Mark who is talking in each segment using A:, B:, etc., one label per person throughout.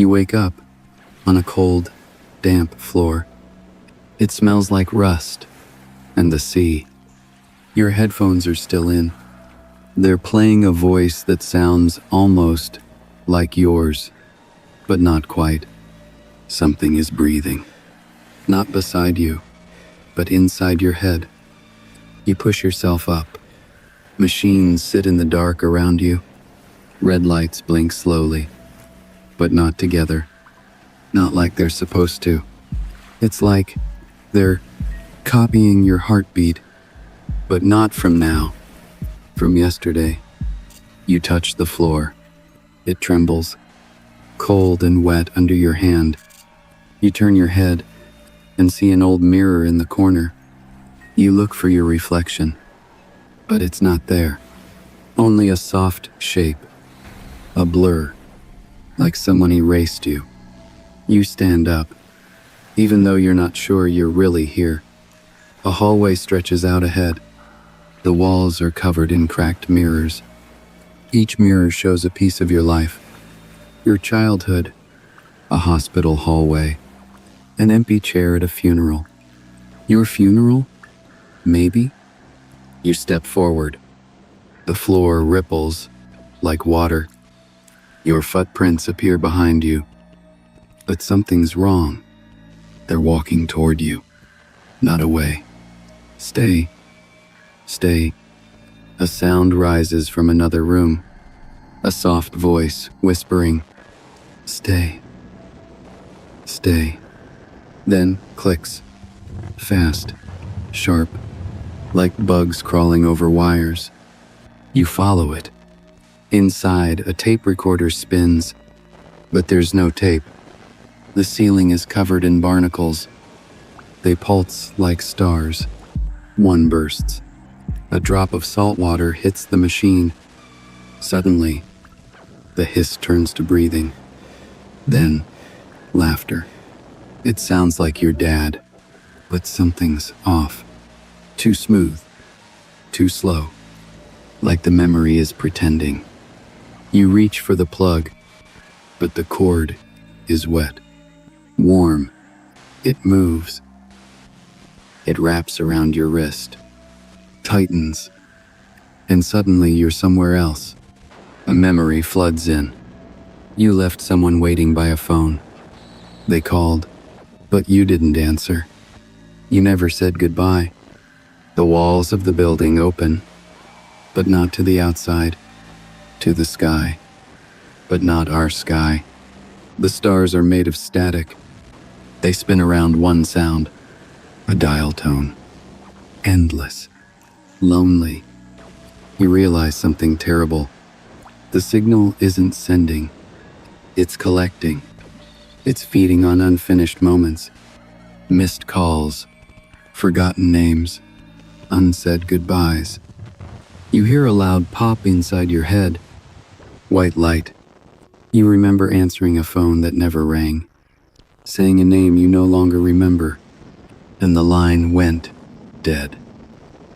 A: You wake up on a cold, damp floor. It smells like rust and the sea. Your headphones are still in. They're playing a voice that sounds almost like yours, but not quite. Something is breathing. Not beside you, but inside your head. You push yourself up. Machines sit in the dark around you. Red lights blink slowly, but not together. Not like they're supposed to. It's like they're copying your heartbeat, but not from now, from yesterday. You touch the floor. It trembles, cold and wet under your hand. You turn your head and see an old mirror in the corner. You look for your reflection, but it's not there. Only a soft shape, a blur, like someone erased you. You stand up, even though you're not sure you're really here. A hallway stretches out ahead. The walls are covered in cracked mirrors. Each mirror shows a piece of your life. Your childhood, a hospital hallway, an empty chair at a funeral. Your funeral? Maybe? You step forward. The floor ripples like water. Your footprints appear behind you. But something's wrong. They're walking toward you, not away. Stay. Stay. A sound rises from another room. A soft voice whispering, "Stay. Stay." Then clicks. Fast. Sharp. Like bugs crawling over wires. You follow it. Inside, a tape recorder spins, but there's no tape. The ceiling is covered in barnacles. They pulse like stars. One bursts. A drop of salt water hits the machine. Suddenly, the hiss turns to breathing. Then, laughter. It sounds like your dad, but something's off. Too smooth. Too slow. Like the memory is pretending. You reach for the plug, but the cord is wet. Warm. It moves. It wraps around your wrist. Tightens. And suddenly you're somewhere else. A memory floods in. You left someone waiting by a phone. They called, but you didn't answer. You never said goodbye. The walls of the building open, but not to the outside. To the sky, but not our sky. The stars are made of static. They spin around one sound, a dial tone. Endless. Lonely. You realize something terrible. The signal isn't sending. It's collecting. It's feeding on unfinished moments. Missed calls. Forgotten names. Unsaid goodbyes. You hear a loud pop inside your head. White light. You remember answering a phone that never rang. Saying a name you no longer remember. And the line went dead.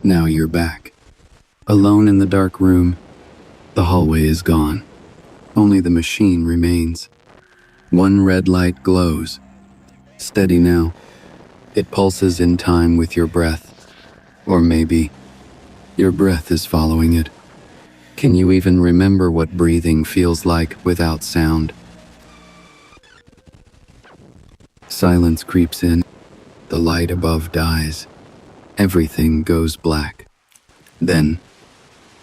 A: Now you're back. Alone in the dark room. The hallway is gone. Only the machine remains. One red light glows. Steady now. It pulses in time with your breath. Or maybe your breath is following it. Can you even remember what breathing feels like without sound? Silence creeps in. The light above dies. Everything goes black. Then,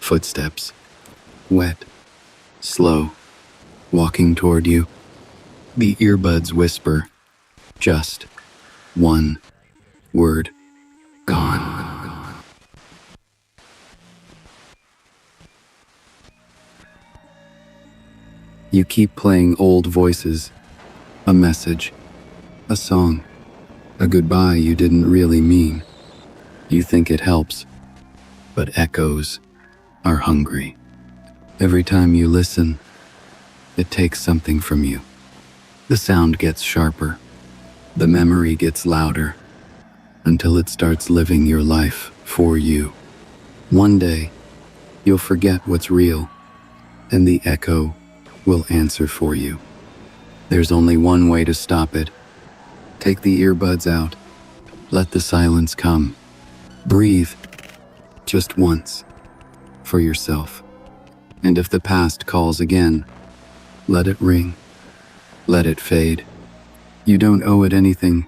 A: footsteps. Wet. Slow. Walking toward you. The earbuds whisper. Just one word. Gone. You keep playing old voices. A message. A song. A goodbye you didn't really mean. You think it helps, but echoes are hungry. Every time you listen, it takes something from you. The sound gets sharper. The memory gets louder, until it starts living your life for you. One day, you'll forget what's real, and the echo will answer for you. There's only one way to stop it. Take the earbuds out. Let the silence come. Breathe. Just once. For yourself. And if the past calls again, let it ring. Let it fade. You don't owe it anything.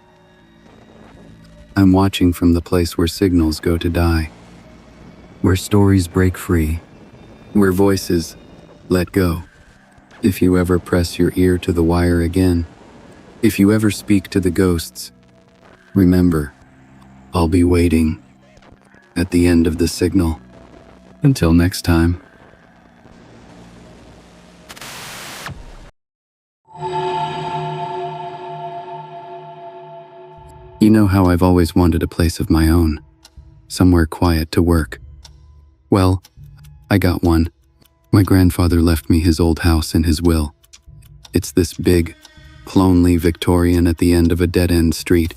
A: I'm watching from the place where signals go to die. Where stories break free. Where voices let go. If you ever press your ear to the wire again, if you ever speak to the ghosts, remember, I'll be waiting at the end of the signal. Until next time. You know how I've always wanted a place of my own, somewhere quiet to work. Well, I got one. My grandfather left me his old house in his will. It's this big, lonely Victorian at the end of a dead-end street.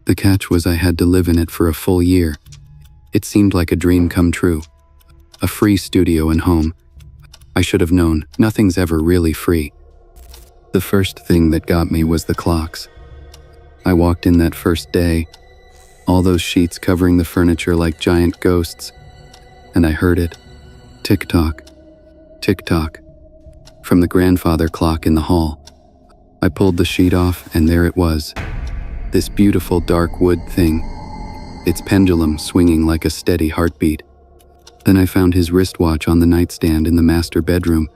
A: The catch was I had to live in it for a full year. It seemed like a dream come true. A free studio and home. I should have known, nothing's ever really free. The first thing that got me was the clocks. I walked in that first day, all those sheets covering the furniture like giant ghosts, and I heard it. Tick-tock, tick-tock, from the grandfather clock in the hall. I pulled the sheet off, and there it was, this beautiful dark wood thing, its pendulum swinging like a steady heartbeat. Then I found his wristwatch on the nightstand in the master bedroom,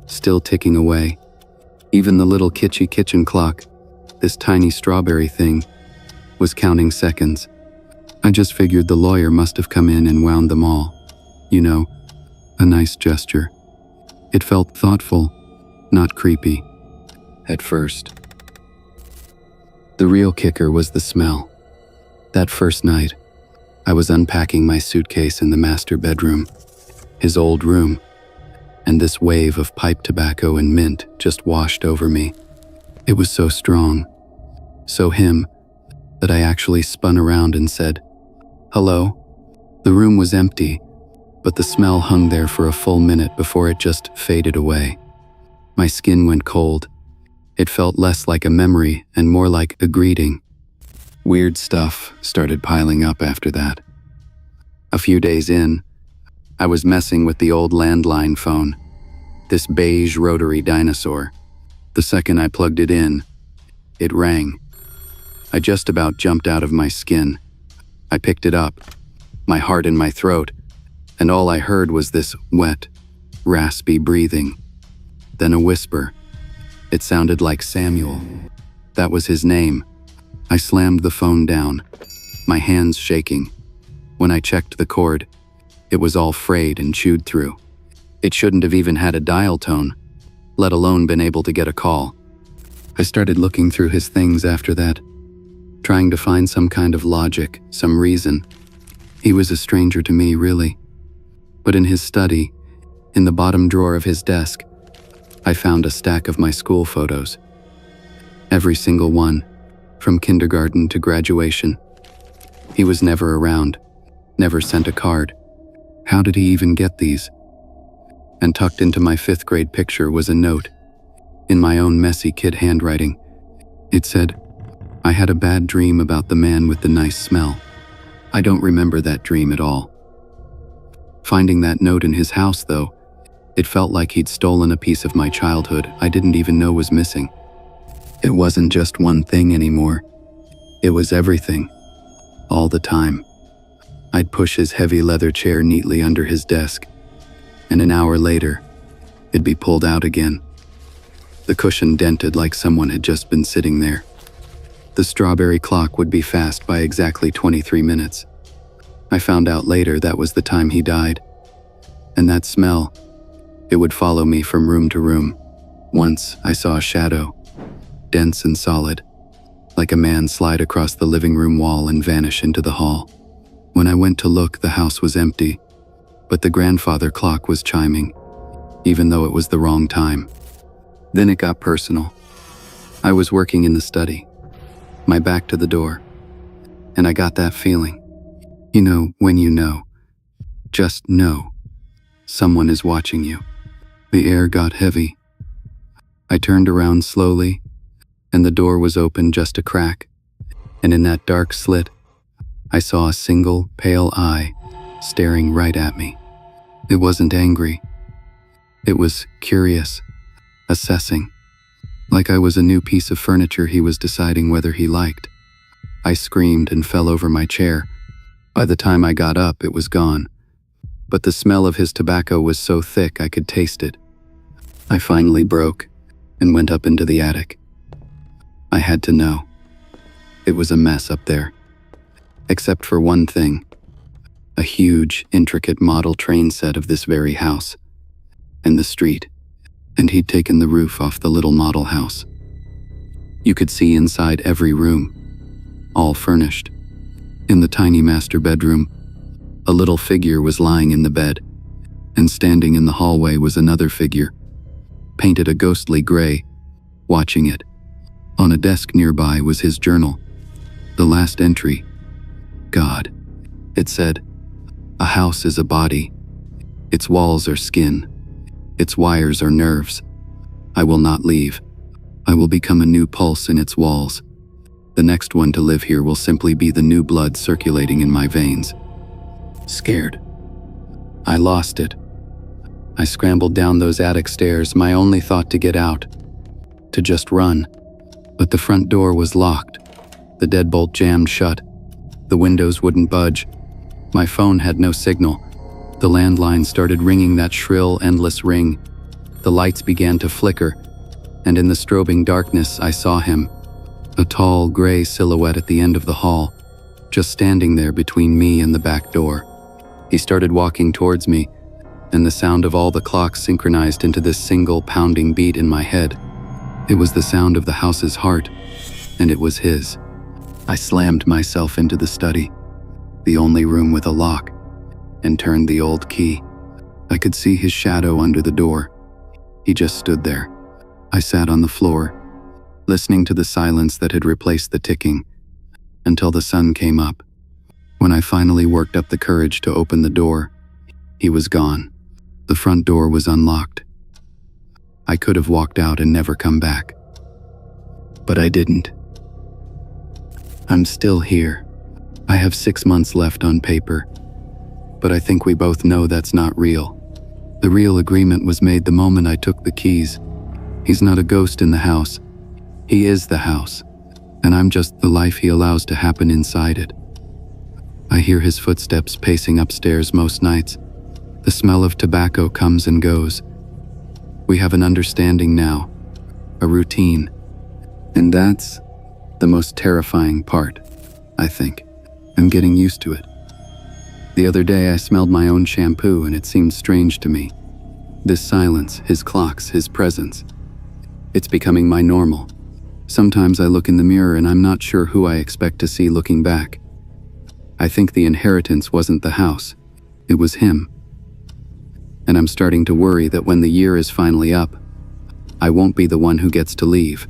A: still ticking away. Even the little kitschy kitchen clock, this tiny strawberry thing, was counting seconds. I just figured the lawyer must have come in and wound them all. You know, a nice gesture. It felt thoughtful, not creepy, at first. The real kicker was the smell. That first night, I was unpacking my suitcase in the master bedroom, his old room, and this wave of pipe tobacco and mint just washed over me. It was so strong, so him, that I actually spun around and said, "Hello?" The room was empty, but the smell hung there for a full minute before it just faded away. My skin went cold. It felt less like a memory and more like a greeting. Weird stuff started piling up after that. A few days in, I was messing with the old landline phone, this beige rotary dinosaur. The second I plugged it in, it rang. I just about jumped out of my skin. I picked it up, my heart in my throat, and all I heard was this wet, raspy breathing. Then a whisper. It sounded like Samuel. That was his name. I slammed the phone down, my hands shaking. When I checked the cord, it was all frayed and chewed through. It shouldn't have even had a dial tone, let alone been able to get a call. I started looking through his things after that, trying to find some kind of logic, some reason. He was a stranger to me, really. But in his study, in the bottom drawer of his desk, I found a stack of my school photos. Every single one, from kindergarten to graduation. He was never around, never sent a card. How did he even get these? And tucked into my 5th grade picture was a note, in my own messy kid handwriting. It said, "I had a bad dream about the man with the nice smell." I don't remember that dream at all. Finding that note in his house, though, it felt like he'd stolen a piece of my childhood I didn't even know was missing. It wasn't just one thing anymore. It was everything. All the time. I'd push his heavy leather chair neatly under his desk, and an hour later, it'd be pulled out again. The cushion dented like someone had just been sitting there. The strawberry clock would be fast by exactly 23 minutes. I found out later that was the time he died. And that smell, it would follow me from room to room. Once I saw a shadow, dense and solid, like a man slide across the living room wall and vanish into the hall. When I went to look, the house was empty, but the grandfather clock was chiming, even though it was the wrong time. Then it got personal. I was working in the study, my back to the door, and I got that feeling. You know, when you know, just know, someone is watching you. The air got heavy. I turned around slowly, and the door was open just a crack, and in that dark slit, I saw a single, pale eye staring right at me. It wasn't angry. It was curious, assessing, like I was a new piece of furniture he was deciding whether he liked. I screamed and fell over my chair. By the time I got up, it was gone, but the smell of his tobacco was so thick I could taste it. I finally broke and went up into the attic. I had to know. It was a mess up there. Except for one thing. A huge, intricate model train set of this very house. And the street. And he'd taken the roof off the little model house. You could see inside every room. All furnished. In the tiny master bedroom, a little figure was lying in the bed. And standing in the hallway was another figure, painted a ghostly gray, watching it. On a desk nearby was his journal. The last entry. God. It said, "A house is a body. Its walls are skin. Its wires are nerves. I will not leave. I will become a new pulse in its walls. The next one to live here will simply be the new blood circulating in my veins." Scared. I lost it. I scrambled down those attic stairs, my only thought to get out. To just run. But the front door was locked. The deadbolt jammed shut. The windows wouldn't budge. My phone had no signal. The landline started ringing that shrill, endless ring. The lights began to flicker, and in the strobing darkness I saw him, a tall, gray silhouette at the end of the hall, just standing there between me and the back door. He started walking towards me, and the sound of all the clocks synchronized into this single pounding beat in my head. It was the sound of the house's heart, and it was his. I slammed myself into the study, the only room with a lock, and turned the old key. I could see his shadow under the door. He just stood there. I sat on the floor, listening to the silence that had replaced the ticking, until the sun came up. When I finally worked up the courage to open the door, he was gone. The front door was unlocked. I could have walked out and never come back. But I didn't. I'm still here. I have 6 months left on paper. But I think we both know that's not real. The real agreement was made the moment I took the keys. He's not a ghost in the house. He is the house. And I'm just the life he allows to happen inside it. I hear his footsteps pacing upstairs most nights. The smell of tobacco comes and goes. We have an understanding now, a routine. And that's the most terrifying part, I think. I'm getting used to it. The other day I smelled my own shampoo and it seemed strange to me. This silence, his clocks, his presence. It's becoming my normal. Sometimes I look in the mirror and I'm not sure who I expect to see looking back. I think the inheritance wasn't the house. It was him. And I'm starting to worry that when the year is finally up, I won't be the one who gets to leave.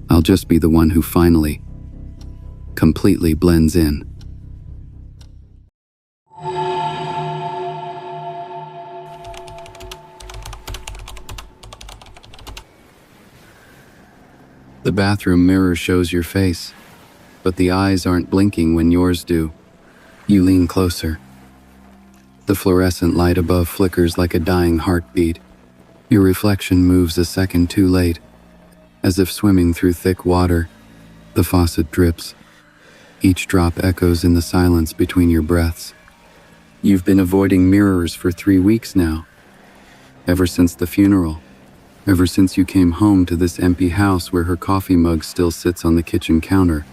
A: I'll just be the one who finally, completely blends in. The bathroom mirror shows your face, but the eyes aren't blinking when yours do. You lean closer. The fluorescent light above flickers like a dying heartbeat. Your reflection moves a second too late. As if swimming through thick water, the faucet drips. Each drop echoes in the silence between your breaths. You've been avoiding mirrors for 3 weeks now. Ever since the funeral. Ever since you came home to this empty house where her coffee mug still sits on the kitchen counter,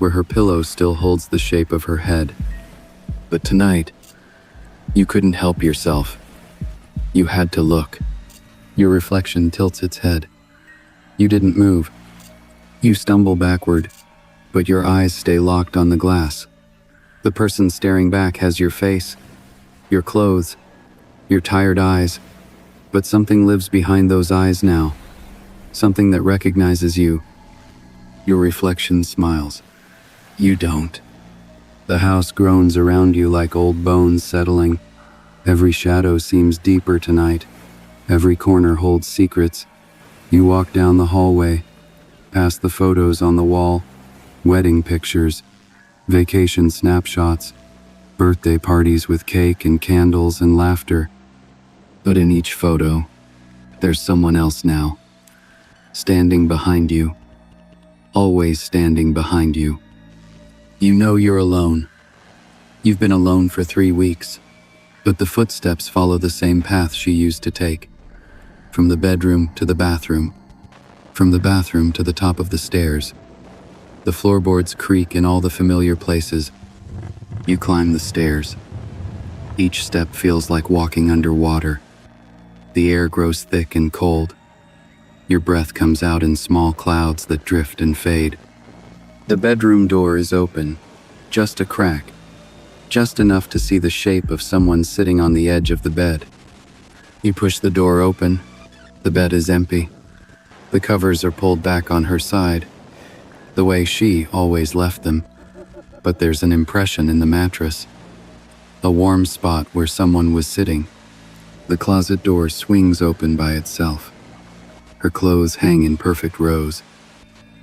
A: where her pillow still holds the shape of her head. But tonight, you couldn't help yourself. You had to look. Your reflection tilts its head. You didn't move. You stumble backward, but your eyes stay locked on the glass. The person staring back has your face, your clothes, your tired eyes, but something lives behind those eyes now. Something that recognizes you. Your reflection smiles. You don't. The house groans around you like old bones settling. Every shadow seems deeper tonight. Every corner holds secrets. You walk down the hallway, past the photos on the wall, wedding pictures, vacation snapshots, birthday parties with cake and candles and laughter. But in each photo, there's someone else now, standing behind you, always standing behind you. You know you're alone. You've been alone for 3 weeks, but the footsteps follow the same path she used to take, from the bedroom to the bathroom, from the bathroom to the top of the stairs. The floorboards creak in all the familiar places. You climb the stairs. Each step feels like walking underwater. The air grows thick and cold. Your breath comes out in small clouds that drift and fade. The bedroom door is open, just a crack, just enough to see the shape of someone sitting on the edge of the bed. You push the door open. The bed is empty. The covers are pulled back on her side, the way she always left them. But there's an impression in the mattress, a warm spot where someone was sitting. The closet door swings open by itself. Her clothes hang in perfect rows,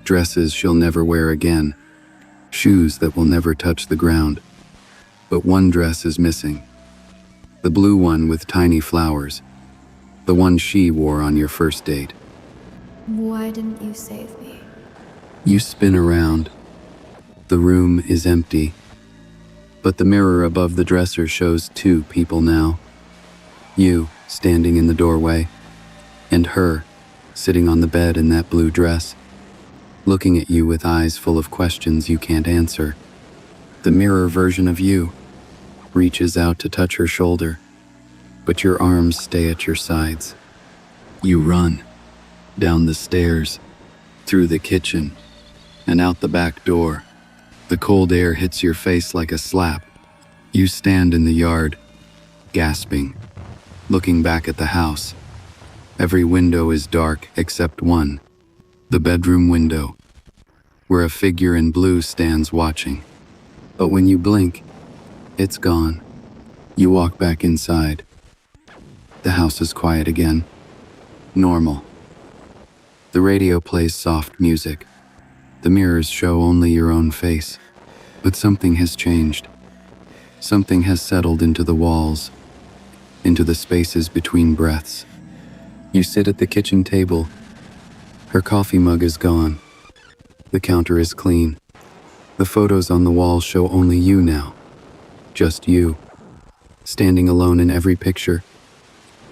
A: dresses she'll never wear again, shoes that will never touch the ground. But one dress is missing, the blue one with tiny flowers, the one she wore on your first date.
B: Why didn't you save me?
A: You spin around. The room is empty, but the mirror above the dresser shows 2 people now. You, standing in the doorway, and her, sitting on the bed in that blue dress, looking at you with eyes full of questions you can't answer. The mirror version of you reaches out to touch her shoulder, but your arms stay at your sides. You run, down the stairs, through the kitchen, and out the back door. The cold air hits your face like a slap. You stand in the yard, gasping, looking back at the house. Every window is dark except one, the bedroom window, where a figure in blue stands watching. But when you blink, it's gone. You walk back inside. The house is quiet again. Normal. The radio plays soft music. The mirrors show only your own face. But something has changed. Something has settled into the walls, into the spaces between breaths. You sit at the kitchen table. Her coffee mug is gone. The counter is clean. The photos on the wall show only you now. Just you. Standing alone in every picture.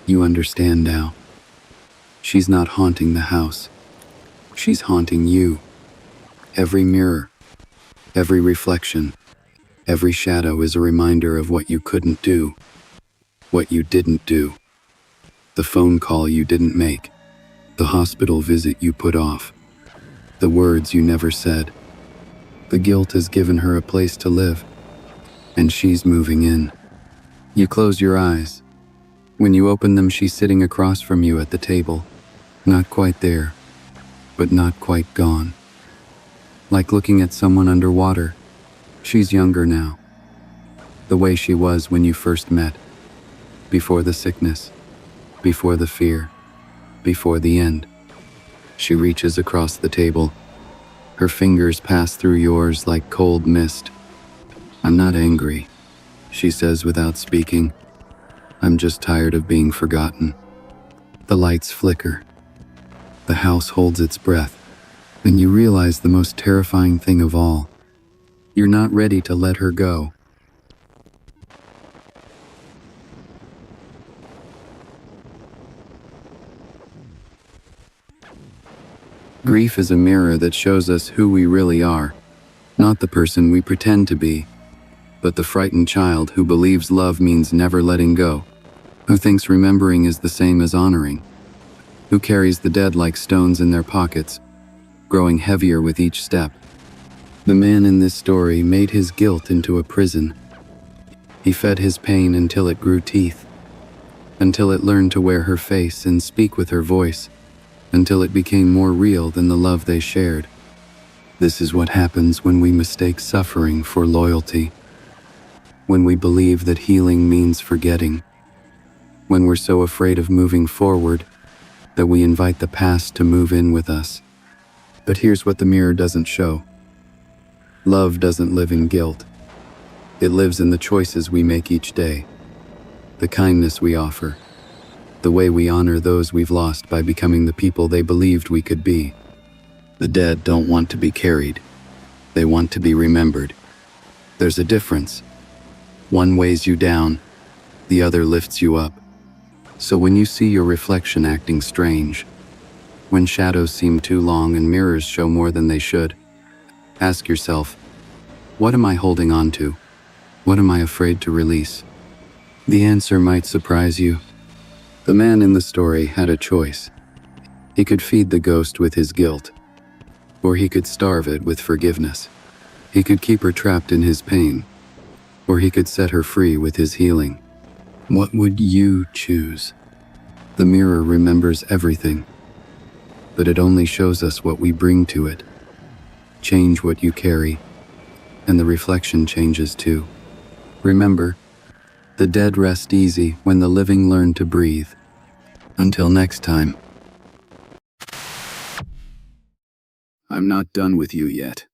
A: You understand now. She's not haunting the house. She's haunting you. Every mirror, every reflection, every shadow is a reminder of what you couldn't do, what you didn't do, the phone call you didn't make, the hospital visit you put off, the words you never said. The guilt has given her a place to live, and she's moving in. You close your eyes. When you open them, she's sitting across from you at the table, not quite there, but not quite gone. Like looking at someone underwater. She's younger now, the way she was when you first met, before the sickness, before the fear, before the end. She reaches across the table. Her fingers pass through yours like cold mist. "I'm not angry," she says without speaking. "I'm just tired of being forgotten." The lights flicker. The house holds its breath. Then you realize the most terrifying thing of all. You're not ready to let her go. Grief is a mirror that shows us who we really are, not the person we pretend to be, but the frightened child who believes love means never letting go, who thinks remembering is the same as honoring, who carries the dead like stones in their pockets, growing heavier with each step. The man in this story made his guilt into a prison. He fed his pain until it grew teeth, until it learned to wear her face and speak with her voice, until it became more real than the love they shared. This is what happens when we mistake suffering for loyalty, when we believe that healing means forgetting, when we're so afraid of moving forward that we invite the past to move in with us. But here's what the mirror doesn't show. Love doesn't live in guilt. It lives in the choices we make each day, the kindness we offer, the way we honor those we've lost by becoming the people they believed we could be. The dead don't want to be carried. They want to be remembered. There's a difference. One weighs you down, the other lifts you up. So when you see your reflection acting strange, when shadows seem too long and mirrors show more than they should, ask yourself, what am I holding on to? What am I afraid to release? The answer might surprise you. The man in the story had a choice. He could feed the ghost with his guilt, or he could starve it with forgiveness. He could keep her trapped in his pain, or he could set her free with his healing. What would you choose? The mirror remembers everything, but it only shows us what we bring to it. Change what you carry, and the reflection changes too. Remember, the dead rest easy when the living learn to breathe. Until next time. I'm not done with you yet.